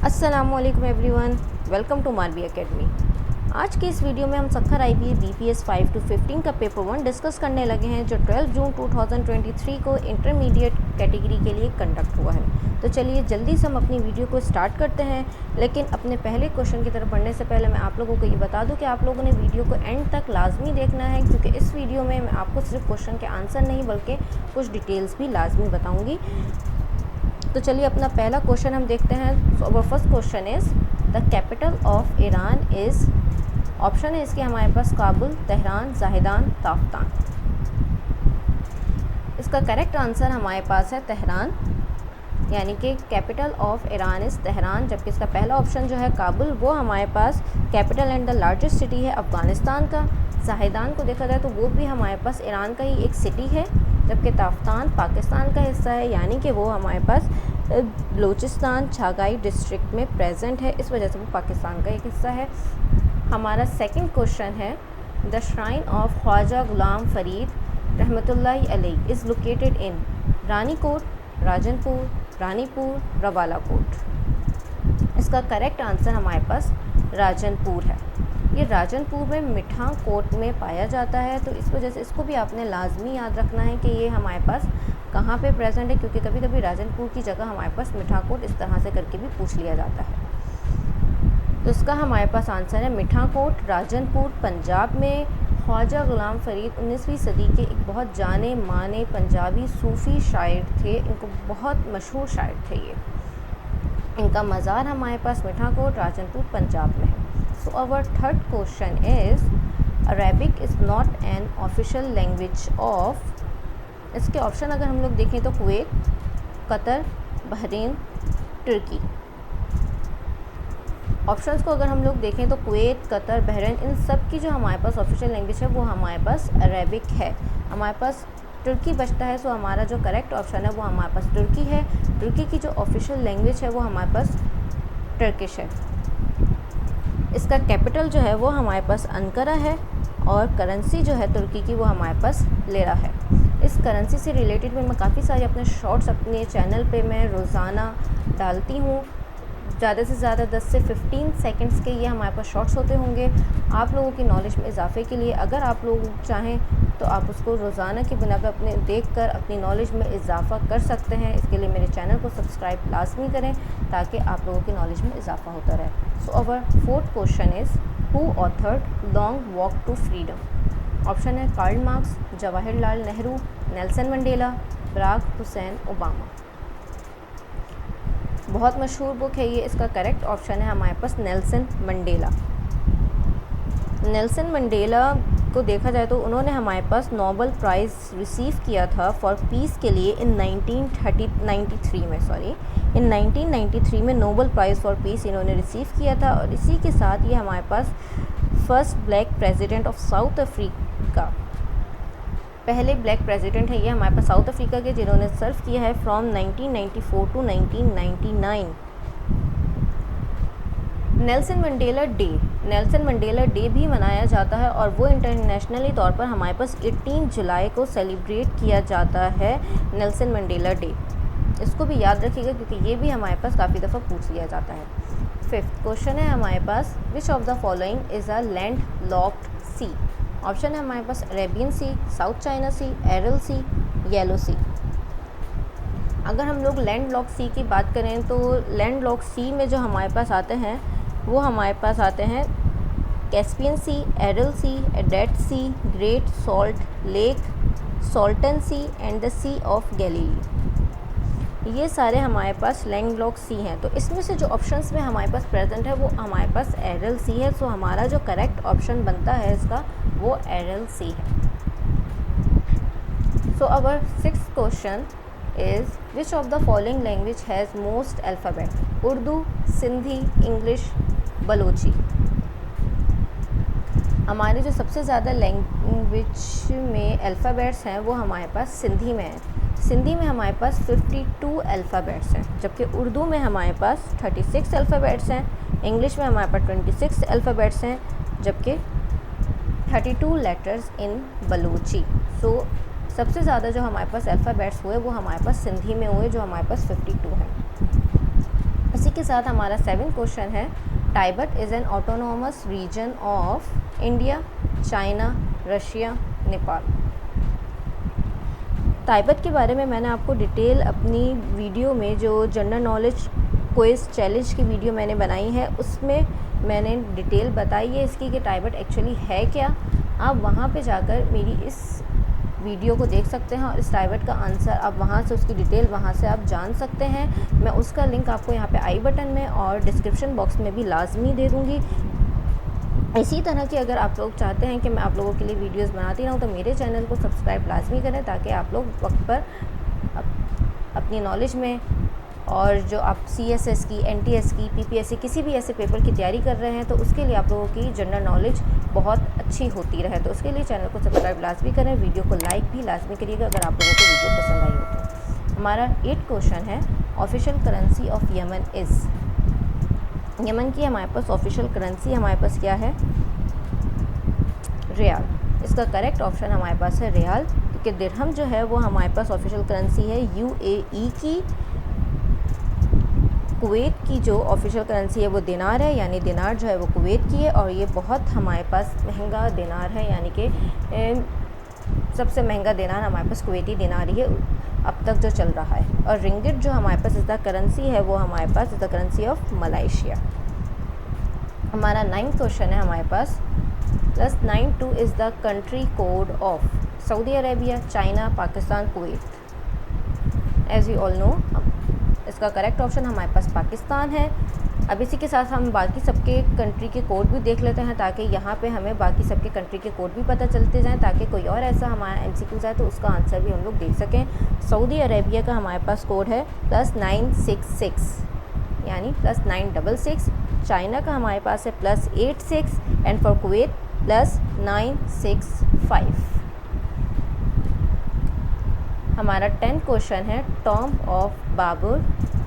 अस्सलामुअलैकुम everyone, welcome to मारबी academy. आज के इस वीडियो में हम सखर IBA BPS 5 to 15 का पेपर 1 डिस्कस करने लगे हैं, जो 12 जून 2023 को इंटरमीडिएट कैटेगरी के लिए कंडक्ट हुआ है। तो चलिए जल्दी से हम अपनी वीडियो को स्टार्ट करते हैं। लेकिन अपने पहले क्वेश्चन की तरफ बढ़ने से पहले मैं आप लोगों को ये बता दूं कि आप लोगों ने वीडियो को एंड तक लाजमी देखना है, क्योंकि इस वीडियो में मैं आपको सिर्फ क्वेश्चन के आंसर नहीं बल्कि कुछ डिटेल्स भी लाजमी बताऊँगी। तो चलिए अपना पहला क्वेश्चन हम देखते हैं। So our first question is the capital of Iran is, option है इसके हमारे पास काबुल, तेहरान, जाहिदान, ताफ्तान। इसका करेक्ट आंसर हमारे पास है तेहरान, यानी कि capital of Iran is Tehran. जबकि इसका पहला ऑप्शन जो है काबुल, वो हमारे पास capital and the largest city है अफ़गानिस्तान का। जाहिदान को देखा जाए तो वो भी हमारे पास ईरान का ही एक सिटी है। जबकि ताफ्तान पाकिस्तान का हिस्सा है, यानी कि वो हमारे पास बलूचिस्तान छागाई डिस्ट्रिक्ट में प्रेजेंट है, इस वजह से वो पाकिस्तान का एक हिस्सा है। हमारा सेकंड क्वेश्चन है the shrine of Khwaja Ghulam Farid रहमतुल्लाहि अलैह is located in Ranikot, Rajanpur, Ranipur, Rawalakot. इसका करेक्ट आंसर हमारे पास राजनपुर है। ये राजनपुर में मिठां कोट में पाया जाता है, तो इस वजह से इसको भी आपने लाजमी याद रखना है कि ये हमारे पास कहाँ पे प्रेजेंट है, क्योंकि कभी कभी राजनपुर की जगह हमारे पास मिठां कोट इस तरह से करके भी पूछ लिया जाता है। तो इसका हमारे पास आंसर है मिठां कोट, राजनपुर, पंजाब में। ख्वाजा गुलाम फरीद 19वीं सदी के एक बहुत जाने माने पंजाबी सूफ़ी शायर थे। इनको बहुत मशहूर शायर थे ये। इनका मज़ार हमारे पास मिठां कोट, राजनपुर, पंजाब में है। So our third question is Arabic is not an official language of, इसके ऑप्शन अगर हम लोग देखें तो कुवैत, कतर, बहरीन, तुर्की। ऑप्शंस को अगर हम लोग देखें तो कुवैत, कतर, बहरीन, इन सब की जो हमारे पास ऑफिशियल लैंग्वेज है वो हमारे पास अरेबिक है। हमारे पास तुर्की बचता है, सो हमारा जो करेक्ट ऑप्शन है वो हमारे पास तुर्की है। तुर्की की जो ऑफिशियल लैंग्वेज है वो हमारे पास टर्किश है। इसका कैपिटल जो है वो हमारे पास अंकारा है, और करेंसी जो है तुर्की की वो हमारे पास लेरा है। इस करेंसी से रिलेटेड में मैं काफ़ी सारे अपने शॉर्ट्स अपने चैनल पे मैं रोज़ाना डालती हूँ। ज़्यादा से ज़्यादा 10 से 15 सेकंड्स के ये हमारे पास शॉर्ट्स होते होंगे। आप लोगों की नॉलेज में इजाफे के लिए अगर आप लोग चाहें तो आप उसको रोज़ाना की बिना पर अपने देखकर अपनी नॉलेज में इजाफा कर सकते हैं। इसके लिए मेरे चैनल को सब्सक्राइब लाजमी करें ताकि आप लोगों की नॉलेज में इजाफा होता रहे। So our fourth question is who authored long walk to freedom. Option है Karl Marx, Jawaharlal Nehru, Nelson Mandela, Barack Hussein Obama. बहुत मशहूर बुक है ये। इसका करेक्ट ऑप्शन है हमारे पास नेल्सन मंडेला। नेल्सन मंडेला को देखा जाए तो उन्होंने हमारे पास नोबेल प्राइज़ रिसीव किया था फॉर पीस के लिए इन 1993 में नोबेल प्राइज़ फॉर पीस इन्होंने रिसीव किया था। और इसी के साथ ये हमारे पास first black president of South Africa, पहले ब्लैक प्रेसिडेंट है ये हमारे पास साउथ अफ्रीका के, जिन्होंने सर्व किया है from 1994 to 1999। Nelson Mandela Day भी मनाया जाता है, और वो इंटरनेशनली तौर पर हमारे पास 18 जुलाई को सेलिब्रेट किया जाता है नेल्सन मंडेला डे। इसको भी याद रखिएगा क्योंकि ये भी हमारे पास काफ़ी दफ़ा पूछ लिया जाता है। फिफ्थ क्वेश्चन है हमारे पास which of the following is a land locked sea. Option है हमारे पास Arabian sea, South China sea, Aral sea, Yellow sea. अगर हम लोग लैंड लॉक सी की बात करें तो लैंड लॉक सी में जो हमारे पास आते हैं वो हमारे पास आते हैं Caspian sea, Aral sea, Dead sea, Great Salt Lake, Salton sea and the sea of Galilee. ये सारे हमारे पास लैंड लॉक सी हैं। तो इसमें से जो ऑप्शंस में हमारे पास प्रेजेंट है वो हमारे पास एरल सी है। सो हमारा जो करेक्ट ऑप्शन बनता है इसका वो एरल सी है। So our sixth question is which of the following language has most alphabet. Urdu, Sindhi, English, Balochi. हमारे जो सबसे ज़्यादा लैंग्वेज में अल्फ़ाबेट्स हैं वो हमारे पास सिंधी में है। सिंधी में हमारे पास 52 अल्फ़ाबेट्स हैं, जबकि उर्दू में हमारे पास 36 अल्फ़ाबेट्स हैं। इंग्लिश में हमारे पास 26 अल्फ़ाबेट्स हैं, जबकि 32 लेटर्स इन बलूची। सो सबसे ज़्यादा जो हमारे पास अल्फ़ाबेट्स हुए वो हमारे पास सिंधी में हुए, जो हमारे पास 52 हैं। इसी के साथ हमारा 7th क्वेश्चन है, Tibet is an autonomous region of India, China, Russia, Nepal. Tibet के बारे में मैंने आपको डिटेल अपनी वीडियो में, जो जनरल नॉलेज क्विज चैलेंज की वीडियो मैंने बनाई है, उसमें मैंने डिटेल बताई है इसकी कि टाइबेट एक्चुअली है क्या। आप वहाँ पे जाकर मेरी इस वीडियो को देख सकते हैं और इस टाइबेट का आंसर आप वहाँ से, उसकी डिटेल वहाँ से आप जान सकते हैं। मैं उसका लिंक आपको यहाँ पे आई बटन में और डिस्क्रिप्शन बॉक्स में भी लाजमी दे दूँगी। इसी तरह की अगर आप लोग चाहते हैं कि मैं आप लोगों के लिए वीडियोस बनाती रहूँ तो मेरे चैनल को सब्सक्राइब लाजमी करें, ताकि आप लोग वक्त पर अपनी नॉलेज में, और जो आप CSS की, NTS की, PPSC किसी भी ऐसे पेपर की तैयारी कर रहे हैं तो उसके लिए आप लोगों की जनरल नॉलेज बहुत अच्छी होती रहे, तो उसके लिए चैनल को सब्सक्राइब लाजमी करें, वीडियो को लाइक भी लाजमी करिएगा अगर आप लोगों को वीडियो पसंद आई हो तो। हमारा 8th क्वेश्चन है, official currency of Yemen is. Yemen की हमारे पास ऑफिशियल करेंसी हमारे पास क्या है? रियाल। इसका करेक्ट ऑप्शन हमारे पास है रियाल, क्योंकि दिरहम जो है वो हमारे पास ऑफिशियल करेंसी है UAE की। कुवैत की जो ऑफिशियल करेंसी है वो दिनार है, यानी दिनार जो है वो कुवैत की है, और ये बहुत हमारे पास महंगा दिनार है, यानी कि सबसे महंगा दिनार हमारे पास कुवैती दिनार ही है अब तक जो चल रहा है। और रिंगिट जो हमारे पास इज़ द करेंसी है वो हमारे पास is the currency of Malaysia. हमारा 9th क्वेश्चन है हमारे पास, +92 is the country code of Saudi Arabia, China, Pakistan, Kuwait. As you all know, इसका करेक्ट ऑप्शन हमारे पास पाकिस्तान है। अब इसी के साथ हम बाकी सबके कंट्री के कोड भी देख लेते हैं, ताकि यहाँ पे हमें बाकी सबके कंट्री के कोड भी पता चलते जाएं, ताकि कोई और ऐसा हमारा MCQ आए तो उसका आंसर भी हम लोग देख सकें। सऊदी अरेबिया का हमारे पास कोड है +966, यानी +966। चाइना का हमारे पास है +86 एंड फॉर कुवैत +965। हमारा 10th क्वेश्चन है, tomb of Babur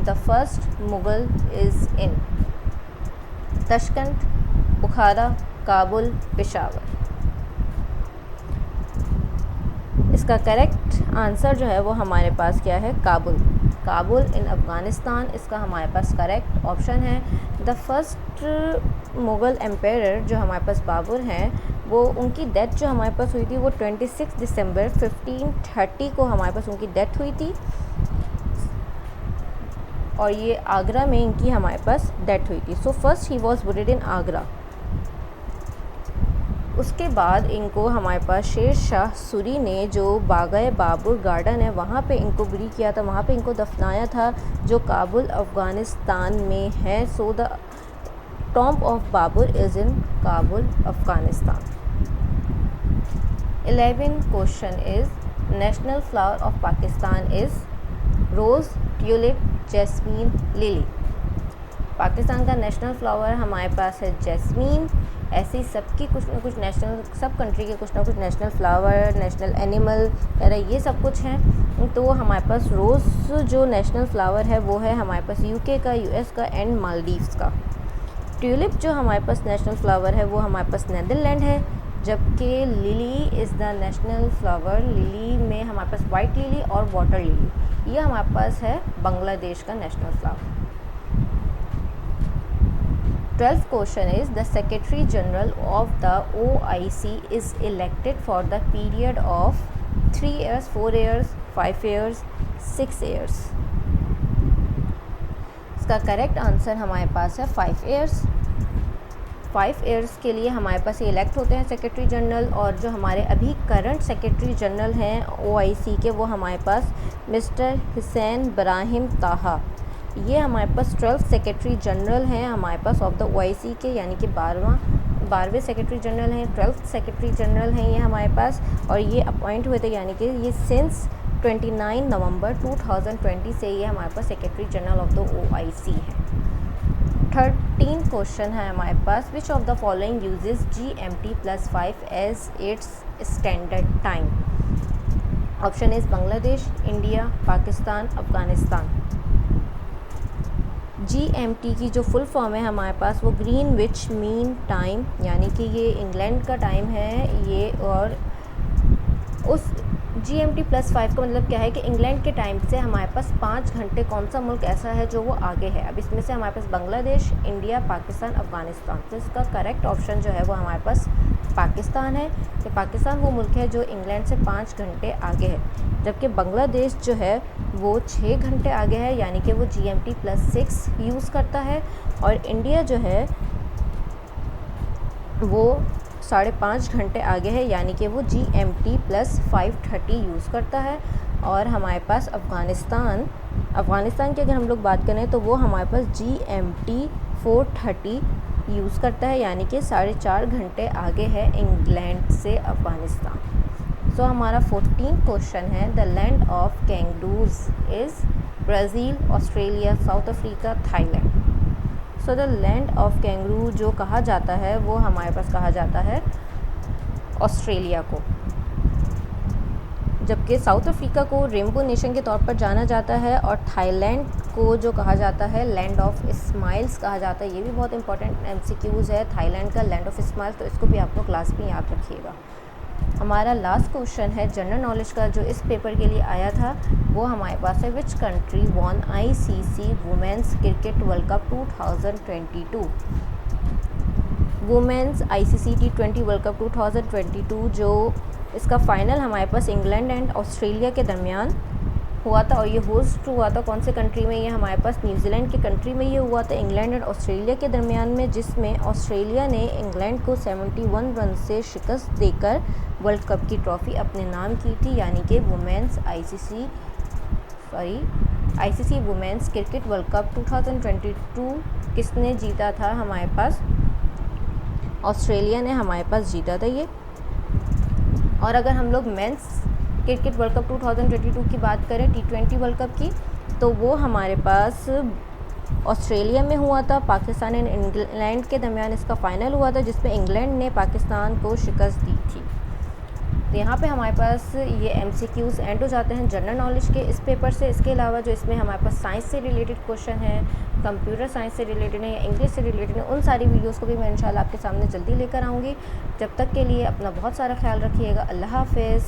the first Mughal is in. Tashkent, Bukhara, Kabul, Peshawar. इसका करेक्ट आंसर जो है वो हमारे पास क्या है? काबुल। काबुल इन अफ़गानिस्तान इसका हमारे पास करेक्ट ऑप्शन है। द फर्स्ट मुग़ल एम्पायर जो हमारे पास बाबर हैं, वो उनकी डेथ जो हमारे पास हुई थी वो 26 दिसंबर 1530 को हमारे पास उनकी डेथ हुई थी, और ये आगरा में इनकी हमारे पास डेथ हुई थी। सो फर्स्ट ही वॉज बुरीड इन आगरा। उसके बाद इनको हमारे पास शेर शाह सूरी ने जो बाग़ बाबर गार्डन है वहाँ पे इनको बुरी किया था, वहाँ पे इनको दफनाया था, जो काबुल अफ़गानिस्तान में है। So the tomb of Babur is in Kabul Afghanistan. 11th question is, national flower of Pakistan is rose, tulip, jasmine, lily. Pakistan का नेशनल फ्लावर हमारे पास है जैस्मीन। ऐसी सबकी कुछ ना कुछ नेशनल, सब कंट्री के कुछ ना कुछ नेशनल फ्लावर, नेशनल एनिमल वगैरह ये सब कुछ हैं। तो हमारे पास रोज़ जो नेशनल फ्लावर है वो है हमारे पास UK का, US का एंड मालदीव्स का। ट्यूलिप जो हमारे पास नेशनल फ्लावर है वो हमारे पास नीदरलैंड है, जबकि lily is the national flower. Lily में हमारे पास वाइट लिली और वाटर लिली, ये हमारे पास है बांग्लादेश का national flower. 12th question is, the secretary general of the OIC is elected for the period of 3 years, 4 years, 5 years, 6 years। इसका correct answer हमारे पास है 5 years। 5 years के लिए हमारे पास ये इलेक्ट होते हैं सेक्रेटरी जनरल, और जो हमारे अभी करंट सेक्रेटरी जनरल हैं OIC के वो हमारे पास मिस्टर हुसैन इब्राहिम ताहा। ये हमारे पास 12th सेक्रेटरी जनरल हैं हमारे पास ऑफ द OIC के, यानी कि 12वें सेक्रेटरी जनरल हैं, 12th सेक्रेटरी जनरल हैं ये हमारे पास, और ये अपॉइंट हुए थे, यानी कि ये सिंस 29 नवंबर 2020 से ये हमारे पास secretary general of the OIC है। 13th क्वेश्चन है हमारे पास, which of the following uses GMT+5 as its standard time. Option is Bangladesh, India, Pakistan, Afghanistan. GMT की जो फुल फॉर्म है हमारे पास वो ग्रीनविच मीन टाइम, यानी कि ये इंग्लैंड का टाइम है ये, और उस GMT+5 का मतलब क्या है कि इंग्लैंड के टाइम से हमारे पास 5 घंटे कौन सा मुल्क ऐसा है जो वो आगे है। अब इसमें से हमारे पास बांग्लादेश, इंडिया, पाकिस्तान, अफ़गानिस्तान, तो इसका करेक्ट ऑप्शन जो है वो हमारे पास पाकिस्तान है कि पाकिस्तान वो मुल्क है जो इंग्लैंड से 5 घंटे आगे है, जबकि बांग्लादेश जो है वो 6 घंटे आगे है, यानी कि वो GMT+6 यूज़ करता है। और इंडिया जो है वो 5.5 घंटे आगे है, यानी कि वो GMT+530 यूज़ करता है। और हमारे पास अफ़गानिस्तान की अगर हम लोग बात करें तो वो हमारे पास GMT430 यूज़ करता है, यानी कि 4.5 घंटे आगे है इंग्लैंड से अफ़गानिस्तान। सो हमारा 14 क्वेश्चन है, the land of kangaroos is Brazil, Australia, south Africa, Thailand. So the land of kangaroo जो कहा जाता है वो हमारे पास कहा जाता है ऑस्ट्रेलिया को, जबकि साउथ अफ्रीका को रेनबो नेशन के तौर पर जाना जाता है, और थाईलैंड को जो कहा जाता है लैंड ऑफ स्माइल्स कहा जाता है। ये भी बहुत इंपॉर्टेंट MCQs है, थाईलैंड का लैंड ऑफ स्माइल्स, तो इसको भी आप लोग क्लास में याद रखिएगा। हमारा लास्ट क्वेश्चन है जनरल नॉलेज का जो इस पेपर के लिए आया था, वो हमारे पास है, which country won ICC women's cricket world cup 2022। Women's ICC T20 world cup 2022 जो इसका फ़ाइनल हमारे पास इंग्लैंड एंड ऑस्ट्रेलिया के दरमियान हुआ था, और ये होस्ट हुआ था कौन से कंट्री में, ये हमारे पास न्यूजीलैंड की कंट्री में ये हुआ था, इंग्लैंड और ऑस्ट्रेलिया के दरमियान में, जिसमें ऑस्ट्रेलिया ने इंग्लैंड को 71 रन से शिकस्त देकर वर्ल्ड कप की ट्रॉफ़ी अपने नाम की थी, यानी कि ICC women's cricket world cup 2022 किसने जीता था, हमारे पास ऑस्ट्रेलिया ने हमारे पास जीता था ये। और अगर हम लोग मेंस क्रिकेट वर्ल्ड कप 2022 की बात करें, T20 वर्ल्ड कप की, तो वो हमारे पास ऑस्ट्रेलिया में हुआ था, पाकिस्तान एंड इंग्लैंड के दरमियान इसका फ़ाइनल हुआ था, जिसमें इंग्लैंड ने पाकिस्तान को शिकस्त दी थी। तो यहाँ पे हमारे पास ये MCQs एंड हो जाते हैं जनरल नॉलेज के इस पेपर से। इसके अलावा जो इसमें हमारे पास साइंस से रिलेटेड क्वेश्चन है, कंप्यूटर साइंस से रिलेटेड है या इंग्लिश से रिलेटेड है, उन सारी वीडियोस को भी मैं इंशाल्लाह आपके सामने जल्दी लेकर आऊँगी। जब तक के लिए अपना बहुत सारा ख्याल रखिएगा। अल्लाह हाफ़िज़।